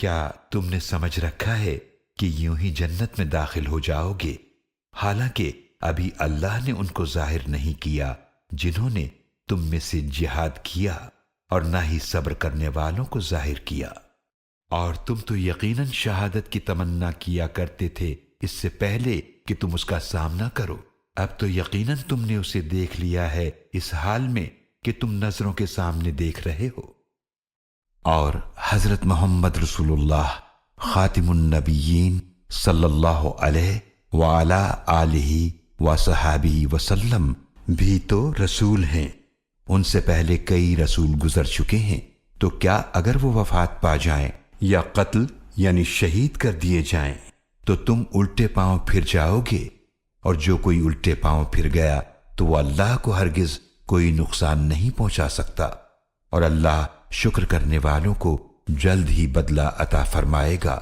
کیا تم نے سمجھ رکھا ہے کہ یوں ہی جنت میں داخل ہو جاؤ گے، حالانکہ ابھی اللہ نے ان کو ظاہر نہیں کیا جنہوں نے تم میں سے جہاد کیا، اور نہ ہی صبر کرنے والوں کو ظاہر کیا۔ اور تم تو یقیناً شہادت کی تمنا کیا کرتے تھے اس سے پہلے کہ تم اس کا سامنا کرو، اب تو یقیناً تم نے اسے دیکھ لیا ہے اس حال میں کہ تم نظروں کے سامنے دیکھ رہے ہو۔ اور حضرت محمد رسول اللہ خاتم النبیین صلی اللہ علیہ وعلی آلہ وصحابہ وسلم بھی تو رسول ہیں، ان سے پہلے کئی رسول گزر چکے ہیں، تو کیا اگر وہ وفات پا جائیں یا قتل یعنی شہید کر دیے جائیں تو تم الٹے پاؤں پھر جاؤ گے؟ اور جو کوئی الٹے پاؤں پھر گیا تو وہ اللہ کو ہرگز کوئی نقصان نہیں پہنچا سکتا، اور اللہ شکر کرنے والوں کو جلد ہی بدلہ عطا فرمائے گا۔